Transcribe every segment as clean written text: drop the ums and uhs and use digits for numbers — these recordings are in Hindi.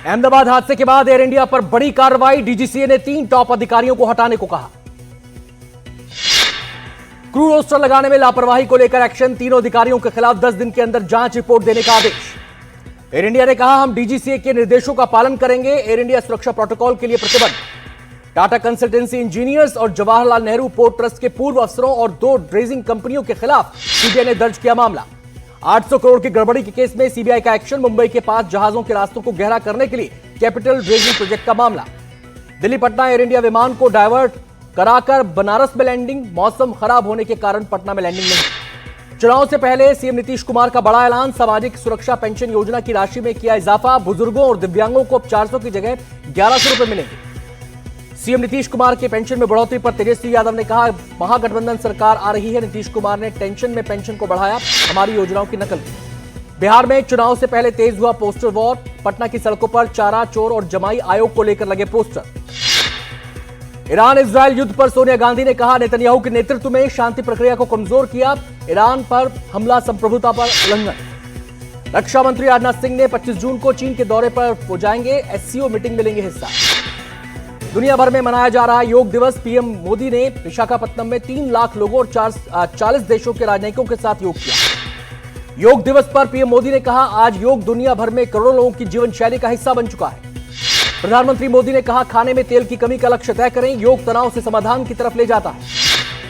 अहमदाबाद हादसे के बाद एयर इंडिया पर बड़ी कार्रवाई। डीजीसीए ने 3 टॉप अधिकारियों को हटाने को कहा। क्रू रोस्टर लगाने में लापरवाही को लेकर एक्शन। तीनों अधिकारियों के खिलाफ 10 दिन के अंदर जांच रिपोर्ट देने का आदेश। एयर इंडिया ने कहा, हम डीजीसीए के निर्देशों का पालन करेंगे। एयर इंडिया सुरक्षा प्रोटोकॉल के लिए प्रतिबद्ध। टाटा कंसल्टेंसी इंजीनियर्स और जवाहरलाल नेहरू पोर्ट ट्रस्ट के पूर्व अफसरों और 2 ड्रेजिंग कंपनियों के खिलाफ सीबीआई ने दर्ज किया मामला। 800 करोड़ की गड़बड़ी के केस में सीबीआई का एक्शन। मुंबई के पास जहाजों के रास्तों को गहरा करने के लिए कैपिटल ड्रेजिंग प्रोजेक्ट का मामला। दिल्ली पटना एयर इंडिया विमान को डायवर्ट कराकर बनारस में लैंडिंग। मौसम खराब होने के कारण पटना में लैंडिंग नहीं। चुनाव से पहले सीएम नीतीश कुमार का बड़ा ऐलान। सामाजिक सुरक्षा पेंशन योजना की राशि में किया इजाफा। बुजुर्गों और दिव्यांगों को अब 400 की जगह 1100 रुपए मिलेंगे। सीएम नीतीश कुमार की पेंशन में बढ़ोतरी पर तेजस्वी यादव ने कहा, महागठबंधन सरकार आ रही है। नीतीश कुमार ने टेंशन में पेंशन को बढ़ाया, हमारी योजनाओं की नकल की। बिहार में चुनाव से पहले तेज हुआ पोस्टर वॉर। पटना की सड़कों पर चारा चोर और जमाई आयोग को लेकर लगे पोस्टर। ईरान इजरायल युद्ध पर सोनिया गांधी ने कहा, नेतन्याहू के नेतृत्व में शांति प्रक्रिया को कमजोर किया। ईरान पर हमला संप्रभुता पर उल्लंघन। रक्षा मंत्री राजनाथ सिंह ने 25 जून को चीन के दौरे पर हो जाएंगे। एससीओ मीटिंग में लेंगे हिस्सा। दुनिया भर में मनाया जा रहा योग दिवस। पीएम मोदी ने विशाखापत्तनम में 3 लाख लोगों और 40 देशों के राजनयिकों के साथ योग किया। योग दिवस पर पीएम मोदी ने कहा, आज योग दुनिया भर में करोड़ों लोगों की जीवन शैली का हिस्सा बन चुका है। प्रधानमंत्री मोदी ने कहा, खाने में तेल की कमी का लक्ष्य तय करें। योग तनाव से समाधान की तरफ ले जाता है।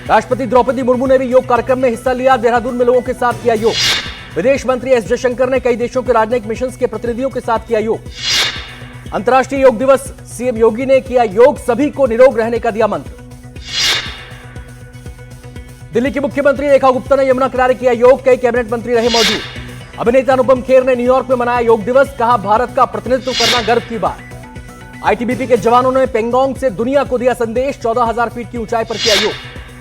राष्ट्रपति द्रौपदी मुर्मू ने भी योग कार्यक्रम में हिस्सा लिया। देहरादून में लोगों के साथ किया योग। विदेश मंत्री एस जयशंकर ने कई देशों के राजनयिक मिशन के प्रतिनिधियों के साथ किया योग। अंतर्राष्ट्रीय योग दिवस। सीएम योगी ने किया योग, सभी को निरोग रहने का दिया मंत्र। दिल्ली की मुख्यमंत्री रेखा गुप्ता ने यमुना किनारे किया योग। कई कैबिनेट मंत्री रहे मौजूद। अभिनेता अनुपम खेर ने न्यूयॉर्क में मनाया योग दिवस। कहा, भारत का प्रतिनिधित्व करना गर्व की बात। आईटीबीपी के जवानों ने पेंगोंग से दुनिया को दिया संदेश। 14,000 फीट की ऊंचाई पर किया योग।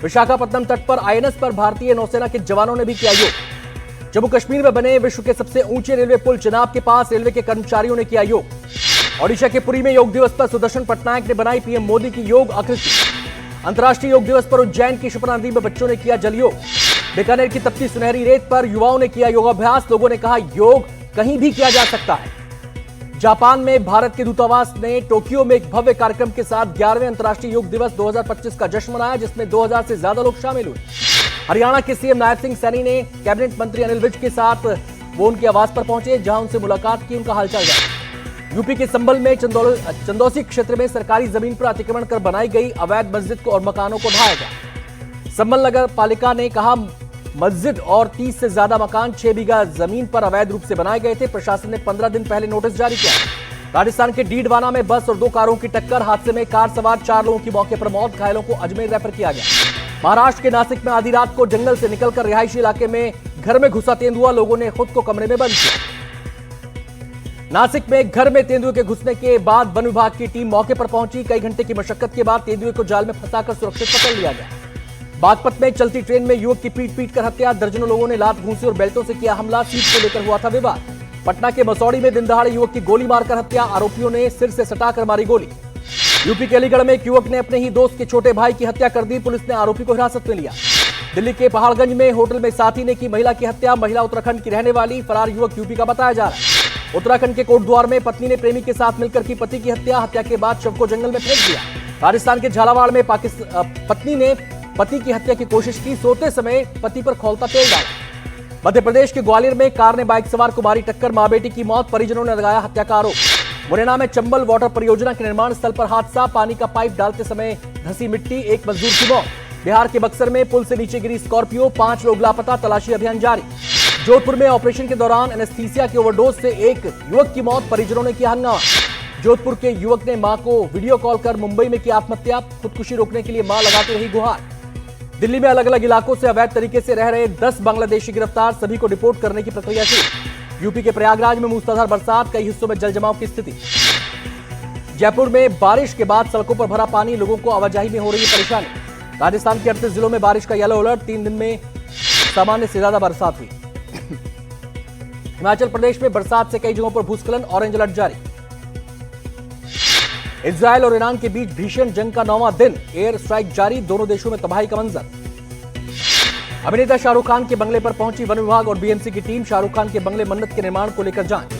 विशाखापत्तनम तट पर आईएनएस पर भारतीय नौसेना के जवानों ने भी किया योग। जम्मू कश्मीर में बने विश्व के सबसे ऊंचे रेलवे पुल चिनाब के पास रेलवे के कर्मचारियों ने किया योग। ओडिशा के पुरी में योग दिवस पर सुदर्शन पटनायक ने बनाई पीएम मोदी की योग आकृति। अंतर्राष्ट्रीय योग दिवस पर उज्जैन की शिप्रा नदी में बच्चों ने किया जल योग। बीकानेर की तपती सुनहरी रेत पर युवाओं ने किया योगाभ्यास। लोगों ने कहा, योग कहीं भी किया जा सकता है। जापान में भारत के दूतावास ने टोक्यो में एक भव्य कार्यक्रम के साथ 11वें अंतर्राष्ट्रीय योग दिवस 2025 का जश्न मनाया, जिसमें 2000 से ज्यादा लोग शामिल हुए। हरियाणा के सीएम नायब सिंह सैनी ने कैबिनेट मंत्री अनिल विज के साथ वो उनके आवास पर पहुंचे, जहां उनसे मुलाकात की, उनका हालचाल जाना। यूपी के संभल में चंदौसी क्षेत्र में सरकारी जमीन पर अतिक्रमण कर बनाई गई अवैध मस्जिद को और मकानों को ढाया गया। संभल नगर पालिका ने कहा, मस्जिद और 30 से ज्यादा मकान 6 बीघा जमीन पर अवैध रूप से बनाए गए थे। प्रशासन ने 15 दिन पहले नोटिस जारी किया। राजस्थान के डीडवाना में बस और 2 कारों की टक्कर। हादसे में कार सवार 4 लोगों की मौके पर मौत। घायलों को अजमेर रेफर किया गया। महाराष्ट्र के नासिक में आधी रात को जंगल से निकलकर रिहायशी इलाके में घर में घुसा तेंदुआ। लोगों ने खुद को कमरे में बंद किया। नासिक में घर में तेंदुए के घुसने के बाद वन विभाग की टीम मौके पर पहुंची। कई घंटे की मशक्कत के बाद तेंदुए को जाल में फंसाकर सुरक्षित पकड़ लिया गया। बागपत में चलती ट्रेन में युवक की पीट कर हत्या। दर्जनों लोगों ने लात घूंसी और बेल्टों से किया हमला। सीट को लेकर हुआ था विवाद। पटना के मसौड़ी में दिन दहाड़े युवक की गोली मारकर हत्या। आरोपियों ने सिर से सटाकर मारी गोली। यूपी के अलीगढ़ में एक युवक ने अपने ही दोस्त के छोटे भाई की हत्या कर दी। पुलिस ने आरोपी को हिरासत में लिया। दिल्ली के पहाड़गंज में होटल में साथी ने की महिला की हत्या। महिला उत्तराखंड की रहने वाली, फरार युवक यूपी का बताया जा रहा है। उत्तराखंड के कोटद्वार में पत्नी ने प्रेमी के साथ मिलकर की पति की हत्या। हत्या के बाद शव को जंगल में फेंक दिया। राजस्थान के झालावाड़ में पत्नी ने पति की हत्या की कोशिश की। सोते समय पति पर खौलता तेल डाला। मध्य प्रदेश के ग्वालियर में कार ने बाइक सवार को मारी टक्कर। मां बेटी की मौत। परिजनों ने लगाया हत्या का आरोप। मुरैना में चंबल वाटर परियोजना के निर्माण स्थल पर हादसा। पानी का पाइप डालते समय धंसी मिट्टी। 1 मजदूर की मौत। बिहार के बक्सर में पुल से नीचे गिरी स्कॉर्पियो। 5 लोग लापता। तलाशी अभियान जारी। जोधपुर में ऑपरेशन के दौरान एनेस्थीसिया की ओवरडोज से एक युवक की मौत। परिजनों ने किया हंगामा। जोधपुर के युवक ने मां को वीडियो कॉल कर मुंबई में की आत्महत्या। खुदकुशी रोकने के लिए मां लगाती रही गुहार। दिल्ली में अलग अलग इलाकों से अवैध तरीके से रह रहे 10 बांग्लादेशी गिरफ्तार। सभी को डिपोर्ट करने की प्रक्रिया शुरू। यूपी के प्रयागराज में मूसलाधार बरसात। कई हिस्सों में जलजमाव की स्थिति। जयपुर में बारिश के बाद सड़कों पर भरा पानी। लोगों को आवाजाही में हो रही है परेशानी। राजस्थान के 38 जिलों में बारिश का येलो अलर्ट। 3 दिन में सामान्य से ज्यादा बरसात हुई। हिमाचल प्रदेश में बरसात से कई जगहों पर भूस्खलन। ऑरेंज अलर्ट जारी। इजरायल और ईरान के बीच भीषण जंग का 9वां दिन। एयर स्ट्राइक जारी। दोनों देशों में तबाही का मंजर। अभिनेता शाहरुख खान के बंगले पर पहुंची वन विभाग और बीएमसी की टीम। शाहरुख खान के बंगले मन्नत के निर्माण को लेकर जांच।